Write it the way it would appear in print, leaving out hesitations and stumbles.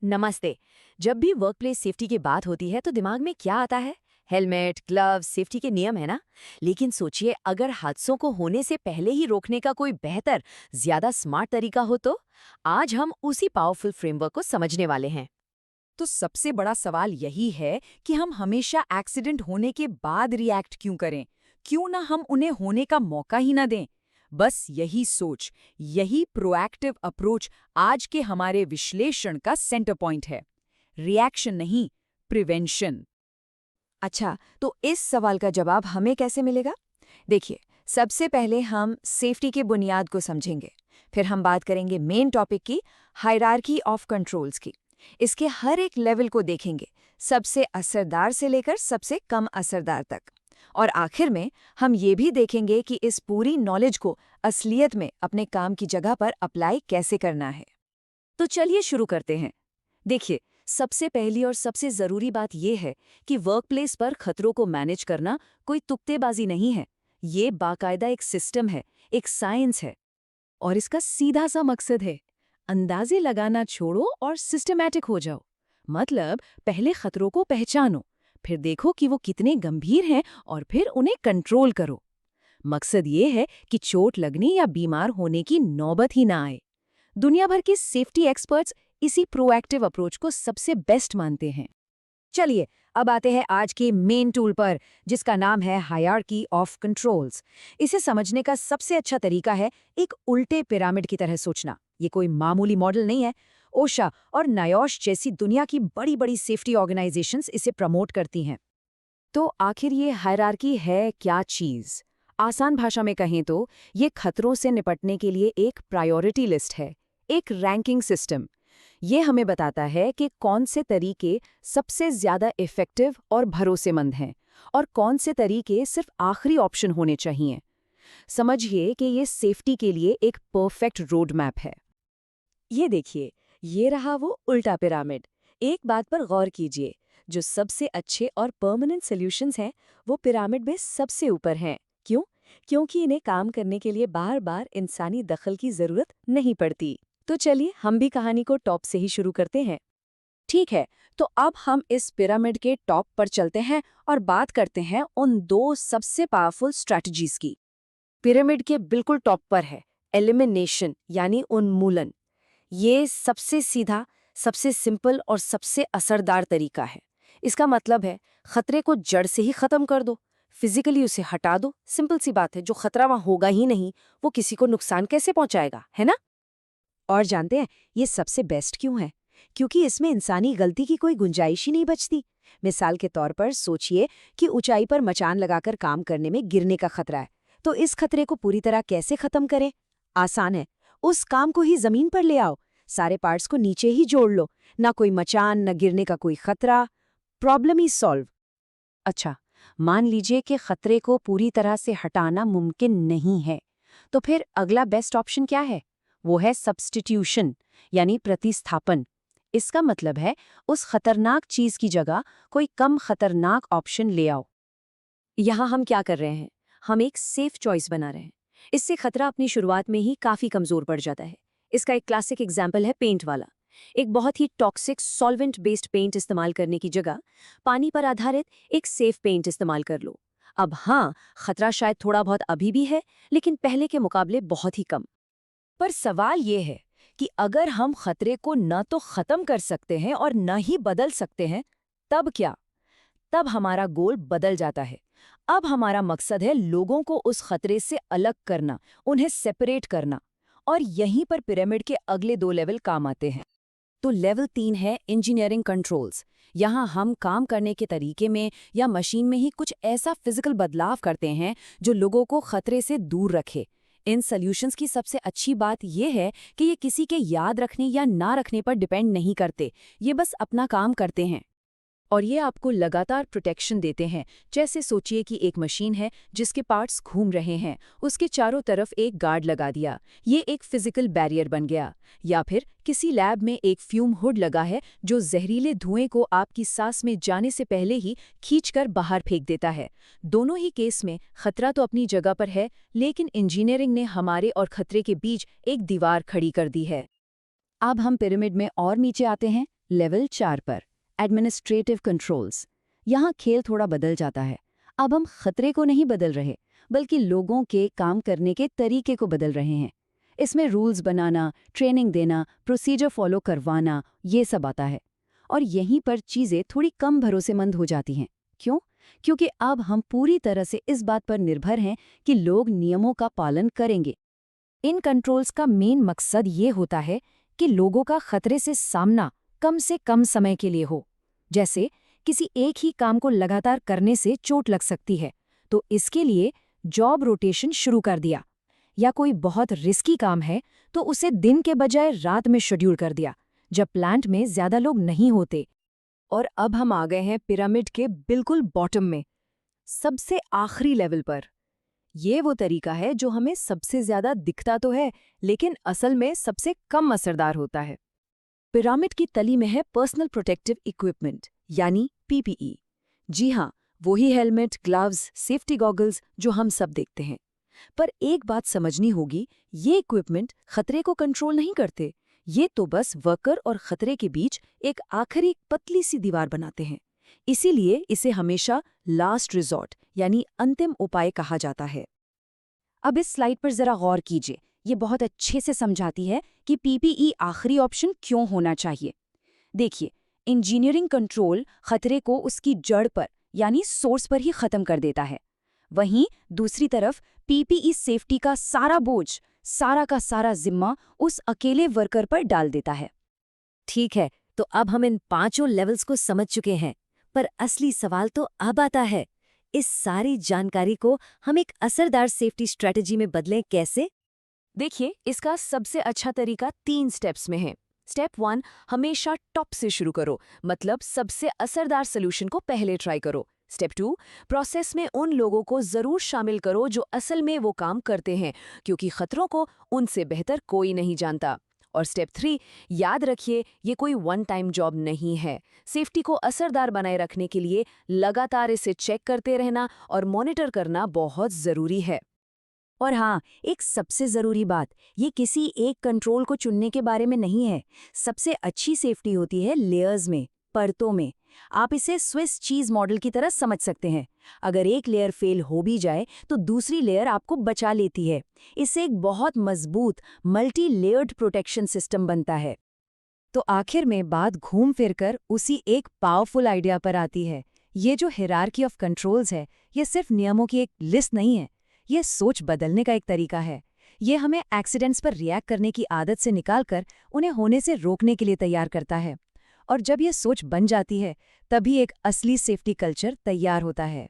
नमस्ते। जब भी वर्कप्लेस सेफ्टी की बात होती है तो दिमाग में क्या आता है? हेलमेट, ग्लव्स, सेफ्टी के नियम है ना। लेकिन सोचिए, अगर हादसों को होने से पहले ही रोकने का कोई बेहतर, ज्यादा स्मार्ट तरीका हो तो? आज हम उसी पावरफुल फ्रेमवर्क को समझने वाले हैं। तो सबसे बड़ा सवाल यही है कि हम हमेशा एक्सीडेंट होने के बाद रिएक्ट क्यों करें? क्यों ना हम उन्हें होने का मौका ही ना दें? बस यही सोच, यही प्रोएक्टिव अप्रोच आज के हमारे विश्लेषण का सेंटर पॉइंट है। रिएक्शन नहीं, प्रिवेंशन। अच्छा, तो इस सवाल का जवाब हमें कैसे मिलेगा? देखिए, सबसे पहले हम सेफ्टी की बुनियाद को समझेंगे। फिर हम बात करेंगे मेन टॉपिक की, हायरार्की ऑफ कंट्रोल्स की। इसके हर एक लेवल को देखेंगे, सबसे असरदार से लेकर सबसे कम असरदार तक। और आखिर में हम ये भी देखेंगे कि इस पूरी नॉलेज को असलियत में अपने काम की जगह पर अप्लाई कैसे करना है। तो चलिए शुरू करते हैं। देखिए, सबसे पहली और सबसे जरूरी बात यह है कि वर्कप्लेस पर खतरों को मैनेज करना कोई तुक्तेबाजी नहीं है। ये बाकायदा एक सिस्टम है, एक साइंस है। और इसका सीधा सा मकसद है, अंदाजे लगाना छोड़ो और सिस्टमैटिक हो जाओ। मतलब पहले खतरों को पहचानो, फिर देखो कि वो कितने गंभीर हैं और फिर उन्हें कंट्रोल करो। मकसद ये है कि चोट लगने या बीमार होने की नौबत ही ना आए। दुनिया भर के सेफ्टी एक्सपर्ट्स इसी प्रोएक्टिव अप्रोच को सबसे बेस्ट मानते हैं। चलिए, अब आते हैं आज के मेन टूल पर, जिसका नाम है हायरार्की ऑफ कंट्रोल्स। इसे समझने का सबसे अच्छा तरीका है एक उल्टे पिरामिड की तरह सोचना। ये कोई मामूली मॉडल नहीं है। ओशा और नायोश जैसी दुनिया की बड़ी बड़ी सेफ्टी ऑर्गेनाइजेशंस इसे प्रमोट करती हैं। तो आखिर ये हायरार्की है क्या चीज? आसान भाषा में कहें तो ये खतरों से निपटने के लिए एक प्रायोरिटी लिस्ट है, एक रैंकिंग सिस्टम। ये हमें बताता है कि कौन से तरीके सबसे ज्यादा इफेक्टिव और भरोसेमंद हैं और कौन से तरीके सिर्फ आखिरी ऑप्शन होने चाहिए। समझिए कि ये सेफ्टी के लिए एक परफेक्ट रोड मैप है। ये देखिए, ये रहा वो उल्टा पिरामिड। एक बात पर गौर कीजिए, जो सबसे अच्छे और परमानेंट सॉल्यूशंस हैं वो पिरामिड में सबसे ऊपर हैं। क्यों? क्योंकि इन्हें काम करने के लिए बार बार इंसानी दखल की जरूरत नहीं पड़ती। तो चलिए हम भी कहानी को टॉप से ही शुरू करते हैं। ठीक है, तो अब हम इस पिरामिड के टॉप पर चलते हैं और बात करते हैं उन दो सबसे पावरफुल स्ट्रैटेजीज की। पिरामिड के बिल्कुल टॉप पर है एलिमिनेशन, यानी उन्मूलन। ये सबसे सीधा, सबसे सिंपल और सबसे असरदार तरीका है। इसका मतलब है खतरे को जड़ से ही खत्म कर दो, फिजिकली उसे हटा दो। सिंपल सी बात है, जो खतरा वहां होगा ही नहीं, वो किसी को नुकसान कैसे पहुंचाएगा, है ना? और जानते हैं ये सबसे बेस्ट क्यों है? क्योंकि इसमें इंसानी गलती की कोई गुंजाइश ही नहीं बचती। मिसाल के तौर पर सोचिए कि ऊंचाई पर मचान लगाकर काम करने में गिरने का खतरा है, तो इस खतरे को पूरी तरह कैसे खत्म करें? आसान है, उस काम को ही जमीन पर ले आओ, सारे पार्ट्स को नीचे ही जोड़ लो। ना कोई मचान, न गिरने का कोई खतरा, प्रॉब्लम ही सॉल्व। अच्छा, मान लीजिए कि खतरे को पूरी तरह से हटाना मुमकिन नहीं है, तो फिर अगला बेस्ट ऑप्शन क्या है? वो है सब्स्टिट्यूशन, यानी प्रतिस्थापन। इसका मतलब है उस खतरनाक चीज की जगह कोई कम खतरनाक ऑप्शन ले आओ। यहाँ हम क्या कर रहे हैं? हम एक सेफ चॉइस बना रहे हैं। इससे खतरा अपनी शुरुआत में ही काफी कमजोर पड़ जाता है। इसका एक क्लासिक एग्जाम्पल है पेंट वाला। एक बहुत ही टॉक्सिक सॉल्वेंट बेस्ड पेंट इस्तेमाल करने की जगह पानी पर आधारित एक सेफ पेंट इस्तेमाल कर लो। अब हाँ, खतरा शायद थोड़ा बहुत अभी भी है, लेकिन पहले के मुकाबले बहुत ही कम। पर सवाल ये है कि अगर हम खतरे को न तो खत्म कर सकते हैं और न ही बदल सकते हैं, तब क्या? तब हमारा गोल बदल जाता है। अब हमारा मकसद है लोगों को उस खतरे से अलग करना, उन्हें सेपरेट करना। और यहीं पर पिरामिड के अगले दो लेवल काम आते हैं। तो लेवल 3 है इंजीनियरिंग कंट्रोल्स। यहाँ हम काम करने के तरीके में या मशीन में ही कुछ ऐसा फिजिकल बदलाव करते हैं जो लोगों को खतरे से दूर रखे। इन सॉल्यूशंस की सबसे अच्छी बात यह है कि ये किसी के याद रखने या ना रखने पर डिपेंड नहीं करते, ये बस अपना काम करते हैं। और ये आपको लगातार प्रोटेक्शन देते हैं। जैसे सोचिए कि एक मशीन है जिसके पार्ट्स घूम रहे हैं, उसके चारों तरफ एक गार्ड लगा दिया, ये एक फिजिकल बैरियर बन गया। या फिर किसी लैब में एक फ्यूम हुड लगा है जो जहरीले धुएं को आपकी सांस में जाने से पहले ही खींचकर बाहर फेंक देता है। दोनों ही केस में खतरा तो अपनी जगह पर है, लेकिन इंजीनियरिंग ने हमारे और खतरे के बीच एक दीवार खड़ी कर दी है। अब हम पिरामिड में और नीचे आते हैं, लेवल 4 पर एडमिनिस्ट्रेटिव कंट्रोल्स। यहाँ खेल थोड़ा बदल जाता है। अब हम खतरे को नहीं बदल रहे, बल्कि लोगों के काम करने के तरीके को बदल रहे हैं। इसमें रूल्स बनाना, ट्रेनिंग देना, प्रोसीजर फॉलो करवाना, ये सब आता है। और यहीं पर चीज़ें थोड़ी कम भरोसेमंद हो जाती हैं। क्यों? क्योंकि अब हम पूरी तरह से इस बात पर निर्भर हैं कि लोग नियमों का पालन करेंगे। इन कंट्रोल्स का मेन मकसद ये होता है कि लोगों का खतरे से सामना कम से कम समय के लिए हो। जैसे किसी एक ही काम को लगातार करने से चोट लग सकती है, तो इसके लिए जॉब रोटेशन शुरू कर दिया। या कोई बहुत रिस्की काम है तो उसे दिन के बजाय रात में शेड्यूल कर दिया, जब प्लांट में ज्यादा लोग नहीं होते। और अब हम आ गए हैं पिरामिड के बिल्कुल बॉटम में, सबसे आखिरी लेवल पर। ये वो तरीका है जो हमें सबसे ज्यादा दिखता तो है, लेकिन असल में सबसे कम असरदार होता है। पिरामिड की तली में है पर्सनल प्रोटेक्टिव इक्विपमेंट, यानी पीपीई। जी हाँ, वही हेलमेट, ग्लव्स, सेफ्टी गॉगल्स जो हम सब देखते हैं। पर एक बात समझनी होगी, ये इक्विपमेंट खतरे को कंट्रोल नहीं करते। ये तो बस वर्कर और खतरे के बीच एक आखिरी पतली सी दीवार बनाते हैं। इसीलिए इसे हमेशा लास्ट रिजॉर्ट यानी अंतिम उपाय कहा जाता है। अब इस स्लाइड पर जरा गौर कीजिए, ये बहुत अच्छे से समझाती है कि पीपीई आखिरी ऑप्शन क्यों होना चाहिए। देखिए, इंजीनियरिंग कंट्रोल खतरे को उसकी जड़ पर यानी सोर्स पर ही खत्म कर देता है। वहीं दूसरी तरफ पीपीई सेफ्टी का सारा बोझ, सारा का सारा जिम्मा उस अकेले वर्कर पर डाल देता है। ठीक है, तो अब हम इन 5 लेवल्स को समझ चुके हैं, पर असली सवाल तो अब आता है, इस सारी जानकारी को हम एक असरदार सेफ्टी स्ट्रेटजी में बदलें कैसे? देखिए, इसका सबसे अच्छा तरीका 3 स्टेप्स में है। स्टेप 1, हमेशा टॉप से शुरू करो, मतलब सबसे असरदार सॉल्यूशन को पहले ट्राई करो। स्टेप 2, प्रोसेस में उन लोगों को जरूर शामिल करो जो असल में वो काम करते हैं, क्योंकि खतरों को उनसे बेहतर कोई नहीं जानता। और स्टेप 3, याद रखिए, ये कोई वन टाइम जॉब नहीं है। सेफ्टी को असरदार बनाए रखने के लिए लगातार इसे चेक करते रहना और मॉनिटर करना बहुत जरूरी है। और हाँ, एक सबसे ज़रूरी बात, ये किसी एक कंट्रोल को चुनने के बारे में नहीं है। सबसे अच्छी सेफ्टी होती है लेयर्स में, परतों में। आप इसे स्विस चीज़ मॉडल की तरह समझ सकते हैं। अगर एक लेयर फेल हो भी जाए तो दूसरी लेयर आपको बचा लेती है। इससे एक बहुत मजबूत मल्टी लेयर्ड प्रोटेक्शन सिस्टम बनता है। तो आखिर में बात घूम फिरकर उसी एक पावरफुल आइडिया पर आती है। ये जो हायरार्की ऑफ कंट्रोल्स है, ये सिर्फ नियमों की एक लिस्ट नहीं है, ये सोच बदलने का एक तरीका है। ये हमें एक्सीडेंट्स पर रिएक्ट करने की आदत से निकालकर उन्हें होने से रोकने के लिए तैयार करता है। और जब ये सोच बन जाती है, तभी एक असली सेफ्टी कल्चर तैयार होता है।